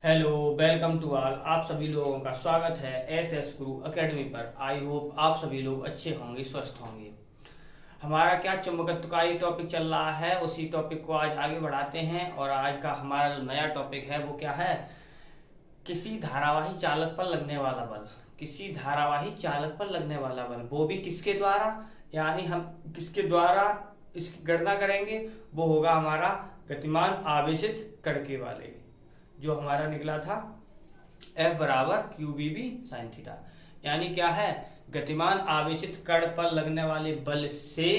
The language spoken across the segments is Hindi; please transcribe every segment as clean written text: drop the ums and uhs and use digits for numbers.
Hello, welcome to all. आप सभी लोगों का स्वागत है एस एस गुरु एकेडमी पर। आई होप आप सभी लोग अच्छे होंगे, स्वस्थ होंगे। हमारा क्या चुंबकत्वकारी टॉपिक चल रहा है, उसी टॉपिक को आज आगे बढ़ाते हैं। और आज का हमारा जो नया टॉपिक है वो क्या है? किसी धारावाही चालक पर लगने वाला बल। किसी धारावाही चालक पर लगने वाला बल, वो भी किसके द्वारा, यानी हम किसके द्वारा इसकी गणना करेंगे? वो होगा हमारा गतिमान आवेशित कण के वाले, जो हमारा निकला था F बराबर Q B B sine theta. यानी क्या है? गतिमान आवेशित कण पर लगने वाले बल से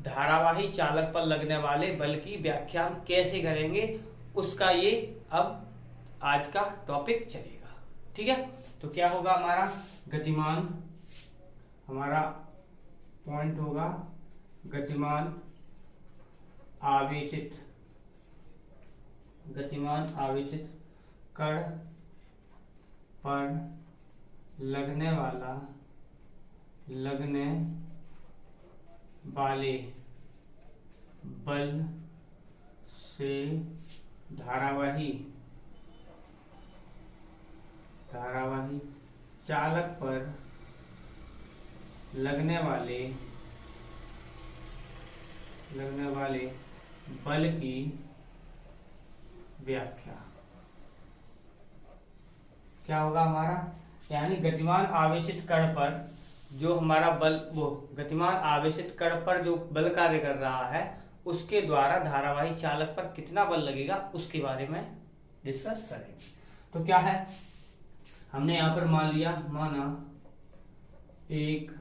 धारावाही चालक पर लगने वाले बल की व्याख्या हम कैसे करेंगे, उसका ये अब आज का टॉपिक चलेगा। ठीक है, तो क्या होगा हमारा गतिमान, हमारा पॉइंट होगा गतिमान आवेशित, गतिमान आवेशित कण पर लगने वाले बल से धारावाही चालक पर लगने वाले बल की व्याख्या। क्या होगा हमारा? यानी गतिमान आवेशित कण पर जो हमारा बल, वो गतिमान आवेशित कण पर जो बल कार्य कर रहा है, उसके द्वारा धारावाही चालक पर कितना बल लगेगा उसके बारे में डिस्कस करेंगे। तो क्या है, हमने यहां पर माना एक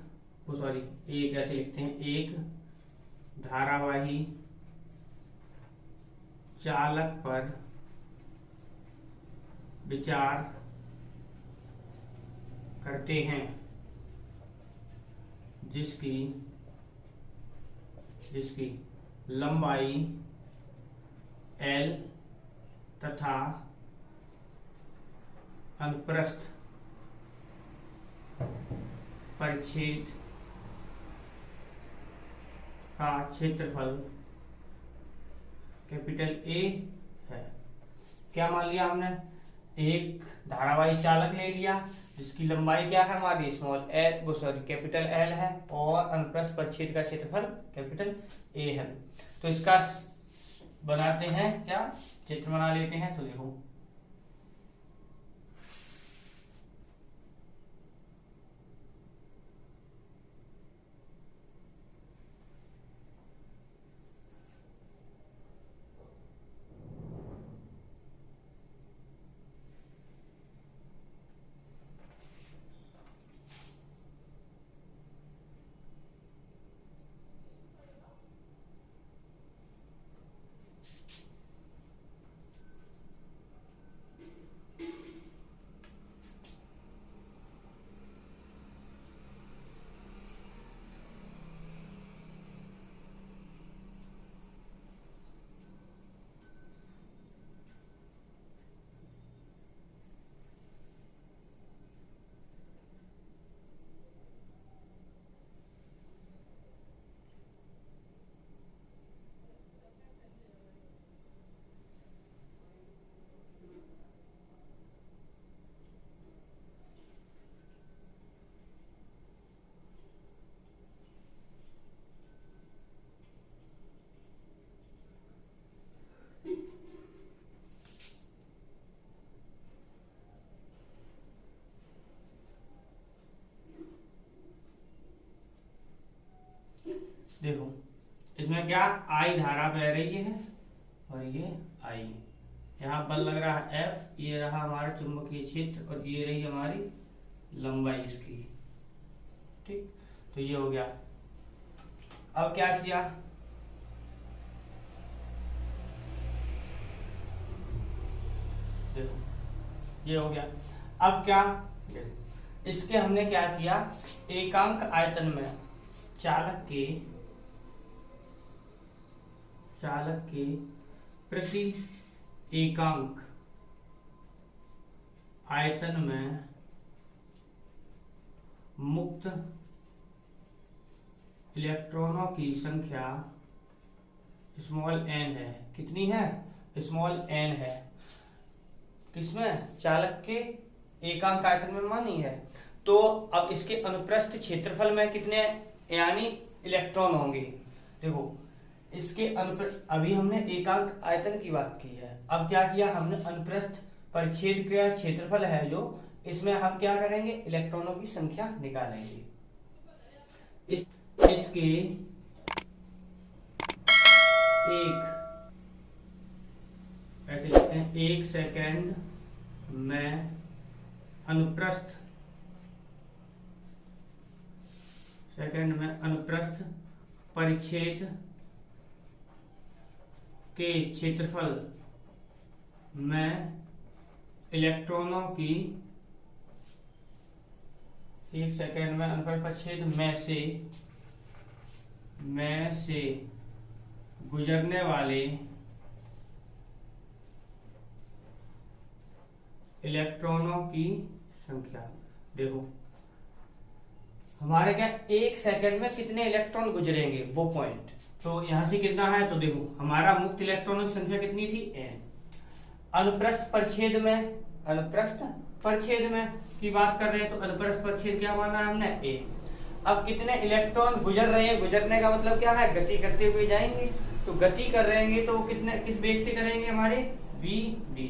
ऐसे लिखते हैं, एक धारावाही चालक पर विचार करते हैं जिसकी लंबाई L तथा अनुप्रस्थ परिच्छेद का क्षेत्रफल कैपिटल A है। क्या मान लिया हमने? एक धारावाही चालक ले लिया जिसकी लंबाई क्या है हमारी, कैपिटल L है, और अनुप्रस्थ परिच्छेद का क्षेत्रफल कैपिटल A है। तो इसका बनाते हैं, क्या चित्र बना लेते हैं। तो देखो, देखो इसमें क्या आई धारा बह रही है और ये आई, यहाँ बल लग रहा है F, ये रहा हमारा चुंबकीय क्षेत्र और ये रही हमारी लंबाई इसकी। ठीक, तो ये हो गया। अब क्या किया, देखो ये हो गया। अब क्या, इसके हमने क्या किया, एकांक आयतन में चालक के प्रति एकांक आयतन में मुक्त इलेक्ट्रॉनों की संख्या स्मॉल n है। कितनी है? स्मॉल n है। किसमें? चालक के एकांक आयतन में मानी है। तो अब इसके अनुप्रस्थ क्षेत्रफल में कितने यानी इलेक्ट्रॉन होंगे? देखो इसके अभी हमने एकांक आयतन की बात की है, अब क्या किया हमने? अनुप्रस्थ परिच्छेद का क्षेत्रफल है जो, इसमें हम क्या करेंगे? इलेक्ट्रॉनों की संख्या निकालेंगे। इसके ऐसे लिखते हैं, 1 सेकेंड में अनुप्रस्थ परिच्छेद के क्षेत्रफल में इलेक्ट्रॉनों की 1 सेकेंड में अनुप्रस्थ परिच्छेद में से गुजरने वाले इलेक्ट्रॉनों की संख्या। देखो हमारे क्या 1 सेकेंड में कितने इलेक्ट्रॉन गुजरेंगे वो पॉइंट, तो यहां से कितना है? तो देखो हमारा मुक्त इलेक्ट्रॉनों की संख्या कितनी थी? n। अनुप्रस्थ परिच्छेद में की बात कर रहे हैं, तो अनुप्रस्थ परिच्छेद क्या माना है हमने? a। अब कितने इलेक्ट्रॉन गुजर रहे हैं? गुजरने का मतलब क्या है? गति करते हुए जाएंगे, तो गति कर रहे हैं तो कितने किस वेग से करेंगे? हमारे v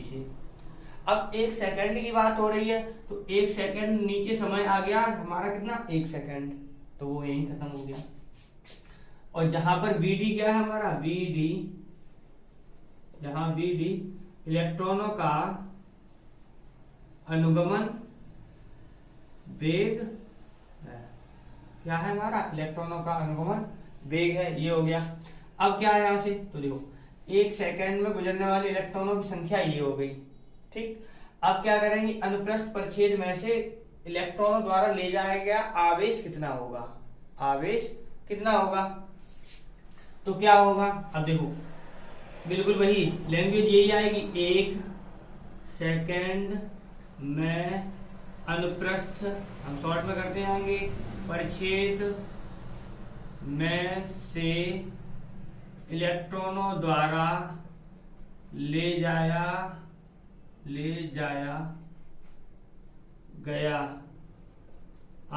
से। अब 1 सेकंड की बात हो रही है, तो 1 सेकंड नीचे समय आ गया हमारा कितना? 1 सेकंड, तो वो यहीं खत्म हो गया। और जहां पर vd क्या है हमारा? जहां vd इलेक्ट्रॉनों का अनुगमन वेग है। क्या है हमारा? इलेक्ट्रॉनों का अनुगमन वेग है, ये हो गया। अब क्या है यहां से? तो देखो 1 सेकंड में गुजरने वाले इलेक्ट्रॉनों की संख्या ये हो गई, ठीक। अब क्या करेंगे? अनुप्रस्थ परिच्छेद में से इलेक्ट्रॉनों द्वारा ले जाया गया आवेश कितना होगा? तो क्या होगा? अब देखो बिल्कुल वही लैंग्वेज यही आएगी। 1 सेकेंड में अनुप्रस्थ, हम शॉर्ट में करते आएंगे, परिच्छेद में से इलेक्ट्रॉनों द्वारा ले जाया गया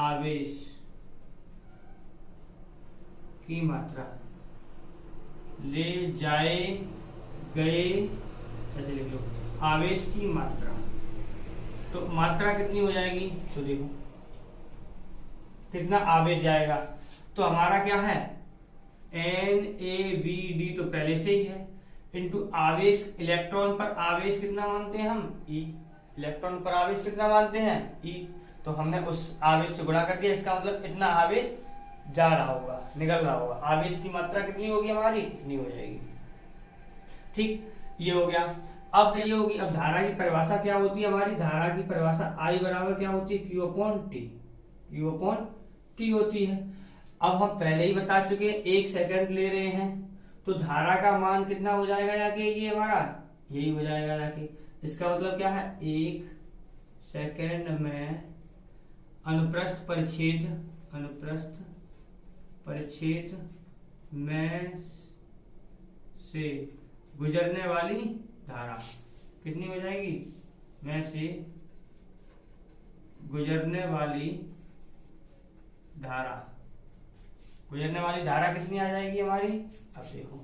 आवेश की मात्रा, ले जाए गए ऐसे लिख लो, आवेश की मात्रा। तो मात्रा कितनी हो जाएगी? तो देखो कितना आवेश जाएगा, तो हमारा क्या है? NaVd तो पहले से ही है, इंटू आवेश, इलेक्ट्रॉन पर आवेश कितना मानते हैं हम? E। इलेक्ट्रॉन पर आवेश कितना मानते हैं? E। तो हमने उस आवेश से गुणा कर दिया, इसका मतलब इतना आवेश जा रहा होगा, निकल रहा होगा। आवेश की मात्रा कितनी होगी हमारी? इतनी हो जाएगी, ठीक। ये हो गया। अब ये होगी, अब धारा की परिभाषा क्या होती है हमारी? धारा की परिभाषा I बराबर क्या होती है? Q अपॉन T होती है। अब हम पहले ही बता चुके हैं 1 सेकंड ले रहे हैं, तो धारा का मान कितना हो जाएगा जाके? ये हमारा यही हो जाएगा जाके। इसका मतलब क्या है? 1 सेकंड में अनुप्रस्थ परिच्छेद में से गुजरने वाली धारा कितनी हो जाएगी? में से गुजरने वाली धारा कितनी आ जाएगी हमारी? अब देखो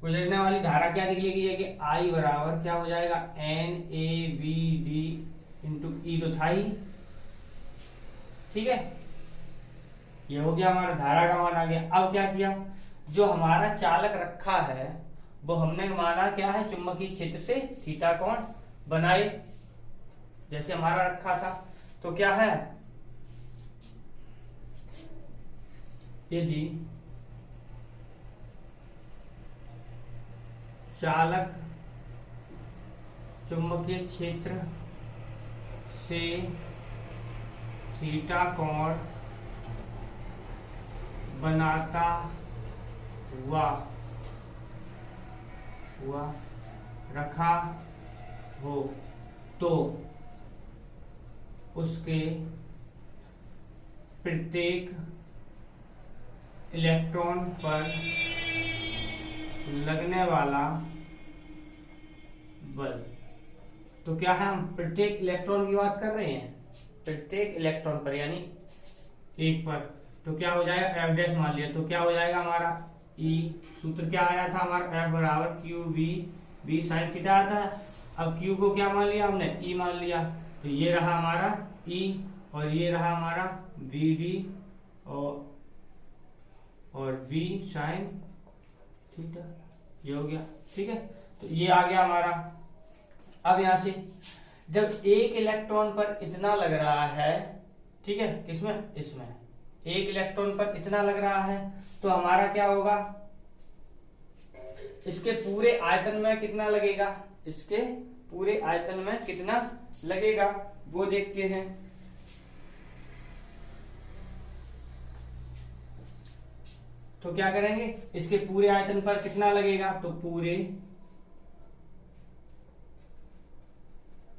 गुजरने वाली धारा क्या निकलेगी? कि I बराबर क्या हो जाएगा? NaVd इंटू E तो था ही, ठीक है। ये हो गया हमारा धारा का मान आ गया। अब क्या किया? जो हमारा चालक रखा है वो हमने माना क्या है? चुंबकीय क्षेत्र से थीटा कोण बनाए, जैसे हमारा रखा था। तो क्या है? यदि चालक चुंबकीय क्षेत्र से थीटा कोण बनाता हुआ रखा हो तो उसके प्रत्येक इलेक्ट्रॉन पर लगने वाला बल। तो क्या है, हम प्रत्येक इलेक्ट्रॉन की बात कर रहे हैं, प्रत्येक इलेक्ट्रॉन पर यानी एक पर। तो क्या हो जाएगा, एफ डैश मान लिया, तो क्या हो जाएगा हमारा ई, सूत्र क्या आया था हमारा, एफ बराबर क्यू बी साइन थीटा आता है। अब क्यू को क्या मान लिया हमने, ई मान लिया, तो ये रहा हमारा ई और ये रहा हमारा वी डी और वी साइन थीटा, ये हो गया। ठीक है, तो ये आ गया हमारा। अब यहां से जब एक इलेक्ट्रॉन पर इतना लग रहा है, ठीक है, किसमें, इसमें एक इलेक्ट्रॉन पर इतना लग रहा है, तो हमारा क्या होगा, इसके पूरे आयतन में कितना लगेगा, इसके पूरे आयतन में कितना लगेगा वो देखते हैं। तो क्या करेंगे, इसके पूरे आयतन पर कितना लगेगा, तो पूरे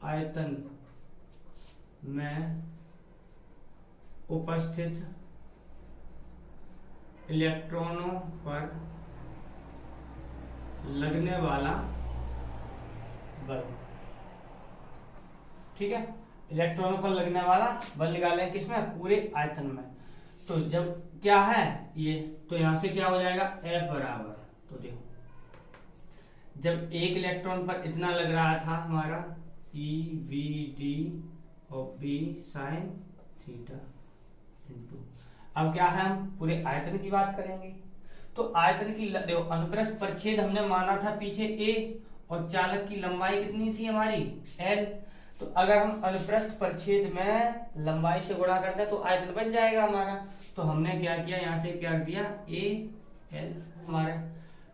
आयतन में उपस्थित इलेक्ट्रॉनों पर लगने वाला बल। ठीक है, इलेक्ट्रॉनों पर लगने वाला बल निकालें किसमें, पूरे आयतन में। तो जब क्या है ये, तो यहां से क्या हो जाएगा, F बराबर, तो देखो जब एक इलेक्ट्रॉन पर इतना लग रहा था हमारा E B D और B साइन थीटा इनटू, अब क्या है, हम पूरे आयतन की बात करेंगे। तो आयतन की देखो, अनुप्रस्थ परिच्छेद हमने माना था पीछे A और चालक की लंबाई कितनी थी हमारी L। तो अगर हम अनुप्रस्थ परिच्छेद में लंबाई से गुणा करते हैं तो आयतन बन जाएगा हमारा। तो हमने क्या किया, यहां से क्या दिया, A L हमारा,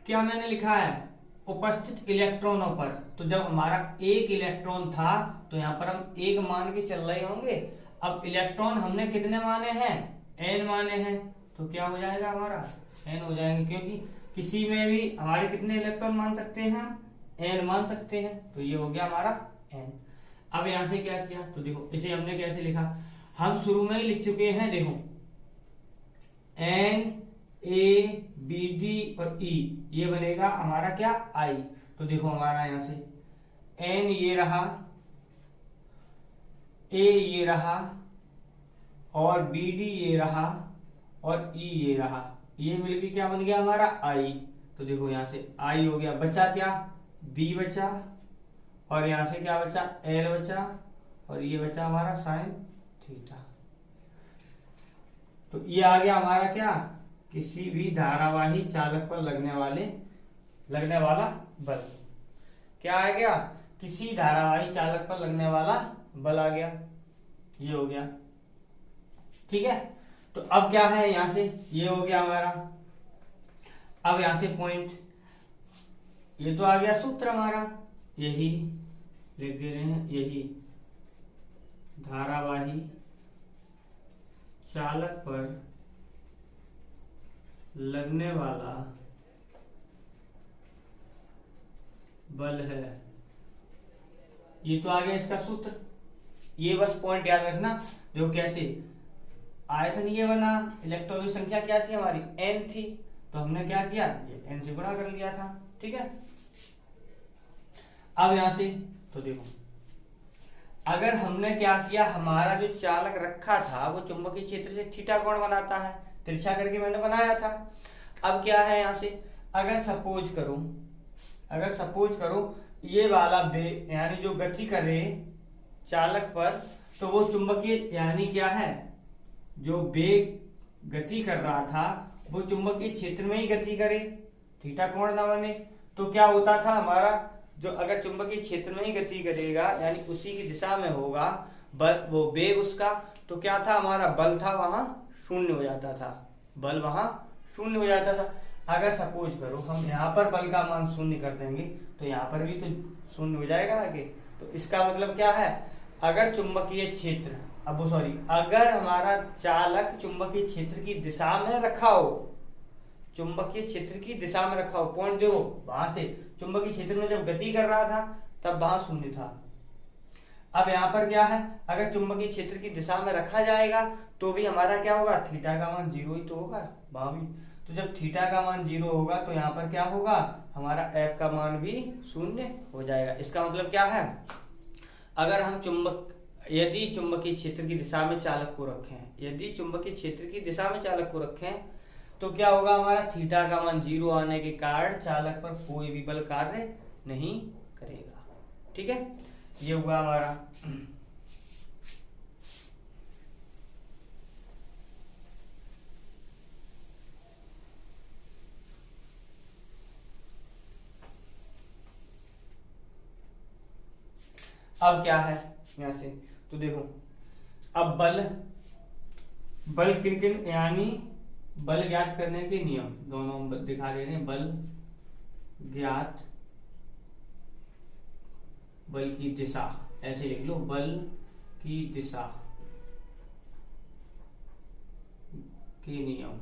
क्या मैंने लिखा है, उपस्थित इलेक्ट्रॉनों पर। तो जब हमारा एक इलेक्ट्रॉन था तो यहाँ पर हम एक मान के चल रहे होंगे। अब इलेक्ट्रॉन हमने कितने माने हैं, n माने हैं, तो क्या हो जाएगा हमारा n हो जाएंगे, क्योंकि किसी में भी हमारे कितने इलेक्ट्रॉन मान सकते हैं, हम n मान सकते हैं। तो ये हो गया हमारा n। अब यहां से क्या किया, तो देखो इसे हमने कैसे लिखा, हम शुरू में ही लिख चुके हैं, देखो n a b d और e, ये बनेगा हमारा क्या I। तो देखो हमारा यहां से n ये रहा, a ये रहा और b d ये रहा और e ये रहा, ये मिलके क्या बन गया हमारा I। तो देखो यहां से I हो गया, बचा क्या, b बचा और यहां से क्या बचा, L बचा और ये बचा हमारा साइन थीटा। तो ये आ गया हमारा क्या, किसी भी धारावाही चालक पर लगने वाला बल। क्या आ गया, किसी धारावाही चालक पर लगने वाला बल आ गया, ये हो गया। ठीक है, तो अब क्या है, यहां से ये हो गया हमारा। अब यहां से पॉइंट, ये तो आ गया सूत्र हमारा, यही लिख दे रहे हैं, यही धारावाही चालक पर लगने वाला बल है। ये तो आ गया इसका सूत्र, ये बस पॉइंट याद रखना। जो कैसे, आयतन ये बना, इलेक्ट्रॉनों की संख्या क्या थी हमारी, n थी, तो हमने क्या किया, ये n से गुणा कर लिया था। ठीक है, अब यहां से तो देखो, अगर हमने क्या किया, हमारा जो चालक रखा था वो चुंबकीय क्षेत्र से थीटा कोण बनाता है, तिरछा करके मैंने बनाया था। अब क्या है, यहां से अगर सपोज करो ये वाला बेग यानी जो गति करे चालक पर, तो वो चुंबकीय यानी क्या है, जो बेग गति कर रहा था वो चुंबकीय क्षेत्र में ही गति करे, थीटा कोण ना बने। तो क्या होता था हमारा, जो अगर चुंबकीय क्षेत्र में ही गति करेगा यानी उसी की दिशा में होगा बल, वो बेग उसका, तो क्या था हमारा बल था वहां शून्य हो जाता था, बल वहां शून्य हो जाता था। अगर सपोज करो हम यहाँ पर बल का मान शून्य कर देंगे तो यहाँ पर भी तो शून्य हो जाएगा आगे। तो इसका मतलब क्या है, अगर चुंबकीय क्षेत्र अगर हमारा चालक चुंबकीय क्षेत्र की दिशा में रखा हो, चुंबकीय क्षेत्र की दिशा में रखा हो, पॉइंट देखो वहां से चुंबकीय क्षेत्र में जब गति कर रहा था तब वहां शून्य था। अब यहाँ पर क्या है, अगर चुंबकीय क्षेत्र की दिशा में रखा जाएगा तो भी हमारा क्या होगा, थीटा का मान 0 ही तो होगा वहां भी। तो जब थीटा का मान 0 होगा तो यहाँ पर क्या होगा, हमारा एफ का मान भी 0 हो जाएगा। इसका मतलब क्या है, अगर हम यदि चुंबकीय क्षेत्र की दिशा में चालक को रखें, यदि चुंबकीय क्षेत्र की दिशा में चालक को रखें तो क्या होगा, हमारा थीटा का मान 0 आने के कारण चालक पर कोई भी बल कार्य नहीं करेगा। ठीक है, ये हुआ हमारा। अब क्या है यहां से, तो देखो अब बल किन किन, यानी बल ज्ञात करने के नियम दोनों दिखा दे रहे हैं। बल ज्ञात, बल की दिशा ऐसे लिख लो, बल की दिशा के नियम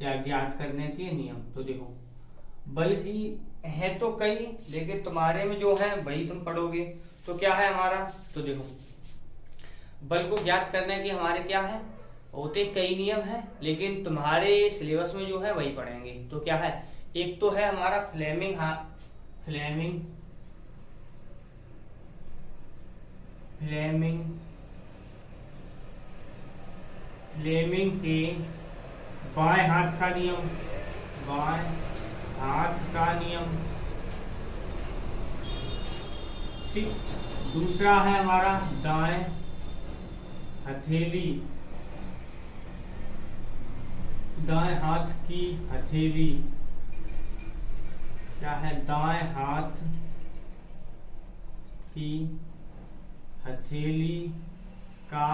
या ज्ञात करने के नियम। तो देखो बल की है तो कई, लेकिन तुम्हारे में जो है वही तुम पढ़ोगे। तो क्या है हमारा, तो देखो बल को ज्ञात करने के हमारे क्या है, होते कई नियम है, लेकिन तुम्हारे सिलेबस में जो है वही पढ़ेंगे। तो क्या है, एक तो है हमारा फ्लेमिंग के बाएं हाथ का नियम, बाएं हाथ का नियम। ठीक, दूसरा है हमारा दाएं हथेली, दाएं हाथ की हथेली, क्या है, दाएं हाथ की हथेली का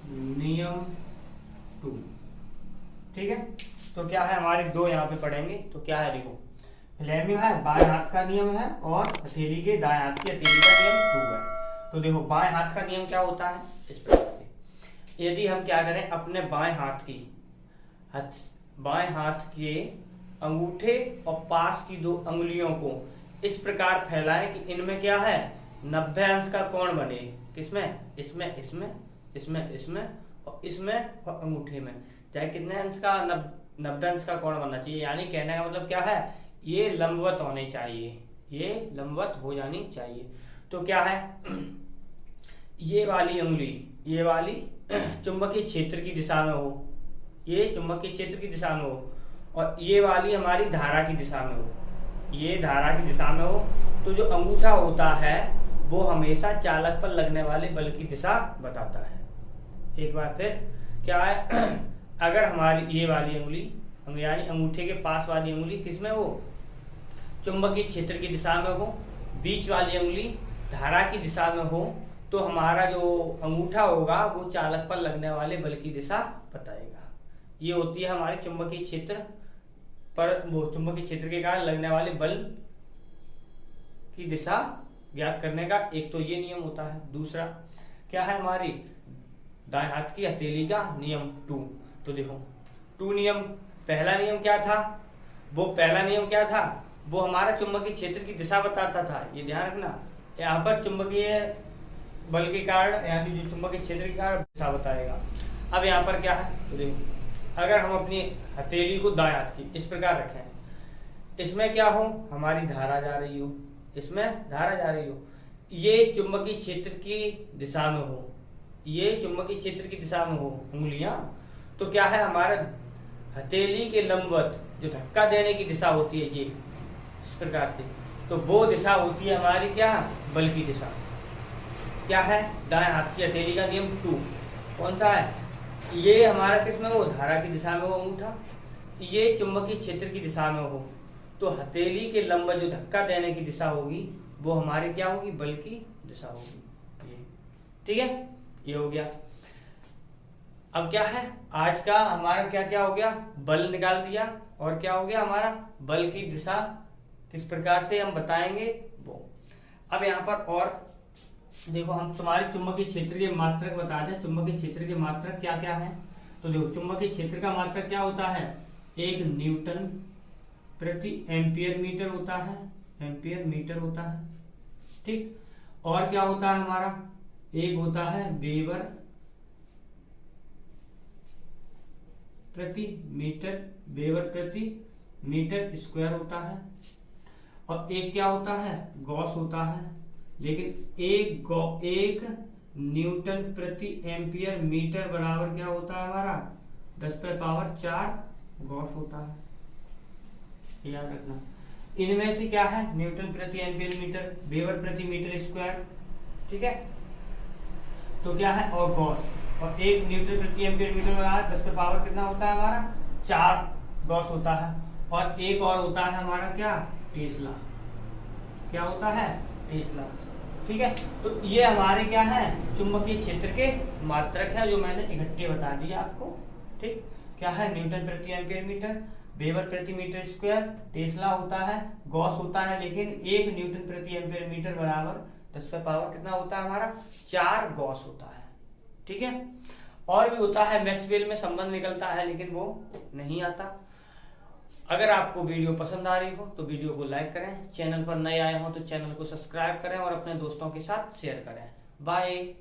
नियम 2। ठीक है, तो क्या है हमारे दो यहाँ पे पढ़ेंगे। तो क्या है, देखो फ्लेमिंग है, बाएं हाथ का नियम है, और हथेली के दाएं हाथ की हथेली का नियम 2 है। तो देखो बाएं हाथ का नियम क्या होता है, इस प्रकार से, यदि हम क्या करें, अपने बाएं हाथ के अंगूठे और पास की 2 अंगुलियों को इस प्रकार फैलाएं कि इनमें क्या है, 90 अंश का कोण बने। किसमें, इसमें, इसमें और इसमें और अंगूठे में, चाहे कितने अंश का, 90 अंश का कोण बनना चाहिए। यानी कहने का मतलब क्या है, ये लंबवत होने चाहिए, ये लंबवत हो जानी चाहिए। तो क्या है, ये वाली अंगुली, ये वाली चुंबकीय क्षेत्र की दिशा में हो, ये चुंबकीय क्षेत्र की दिशा में हो, और ये वाली हमारी धारा की दिशा में हो, ये धारा की दिशा में हो। तो जो अंगूठा होता है वो हमेशा चालक पर लगने वाले बल की दिशा बताता है। एक बार फिर क्या है, अगर हमारी ये वाली अंगुली, यानी अंगूठे के पास वाली अंगुली किसमें हो, चुंबकीय क्षेत्र की दिशा में हो, बीच वाली अंगुली धारा की दिशा में हो, तो हमारा जो अंगूठा होगा वो चालक पर लगने वाले बल की दिशा बताएगा। ये होती है हमारे चुंबकीय क्षेत्र पर, वो चुंबकीय क्षेत्र के कारण लगने वाले बल की दिशा ज्ञात करने का एक तो ये नियम होता है। दूसरा क्या है, हमारी दाएं हाथ की हथेली का नियम 2। तो देखो 2 नियम, पहला नियम क्या था, वो हमारा चुंबकीय क्षेत्र की दिशा बताता था। ये ध्यान रखना, यहाँ पर चुंबकीय बल के कारण, यानी जो चुंबकीय क्षेत्र के कारण दिशा बताएगा। अब यहाँ पर क्या है, तो देखो अगर हम अपनी हथेली को दाएं हाथ की इस प्रकार रखें, इसमें क्या हो, हमारी धारा जा रही हो, इसमें धारा जा रही हो, ये चुंबकीय क्षेत्र की दिशा में हो, ये चुंबकीय क्षेत्र की दिशा में हो उंगलियां, तो क्या है, हमारा हथेली के लंबवत जो धक्का देने की दिशा होती है, ये इस प्रकार से, तो वो दिशा होती है हमारी क्या, बल की दिशा। क्या है, दाएं हाथ की हथेली का नियम 2 कौन सा है, ये हमारा किसमें हो, धारा की दिशा में हो अंगूठा, ये चुंबकीय क्षेत्र की दिशा में हो, तो हथेली के लंबवत जो धक्का देने की दिशा होगी वो हमारी क्या होगी, बल की दिशा होगी। ये ठीक है, ये हो गया। अब क्या है, आज का हमारा क्या क्या हो गया, बल निकाल दिया, और क्या हो गया हमारा, बल की दिशा किस प्रकार से हम बताएंगे वो। अब यहाँ पर और देखो, हम तुम्हारे चुंबकीय क्षेत्र के मात्रक बता दें, चुंबकीय क्षेत्र के मात्रक क्या क्या है। तो देखो चुंबकीय क्षेत्र का मात्रक क्या होता है, 1 न्यूटन प्रति एम्पियर मीटर होता है, एम्पियर मीटर होता है। ठीक, और क्या होता है हमारा, एक होता है वेबर प्रति मीटर वेबर प्रति मीटर स्क्वायर होता है। और एक क्या होता है, गॉस होता है। लेकिन एक न्यूटन प्रति एम्पियर मीटर बराबर क्या होता है हमारा 10⁴ गॉस होता है। याद रखना, इनमें से क्या है, न्यूटन प्रति एम्पियर मीटर, वेबर प्रति मीटर स्क्वायर, ठीक है, तो क्या है, और गॉस। और एक न्यूटन प्रति एम्पियर मीटर बराबर 10⁻⁴ कितना होता है हमारा 4 गॉस होता है। और एक और होता है हमारा क्या, टेस्ला। क्या होता है, टेस्ला। ठीक है, तो ये हमारे क्या है, चुंबकीय क्षेत्र के मात्रक है, जो मैंने इकट्ठे बता दिया आपको। ठीक, क्या है, न्यूटन प्रति एम्पियर मीटर, वेबर प्रति मीटर स्क्वायर, टेस्ला होता है, गॉस होता है। लेकिन एक न्यूटन प्रति एम्पियर मीटर बराबर 10⁻⁴ कितना होता है हमारा 4 गॉस होता है। ठीक है, और भी होता है, मैक्सवेल में संबंध निकलता है, लेकिन वो नहीं आता। अगर आपको वीडियो पसंद आ रही हो तो वीडियो को लाइक करें, चैनल पर नए आए हो तो चैनल को सब्सक्राइब करें और अपने दोस्तों के साथ शेयर करें। बाय।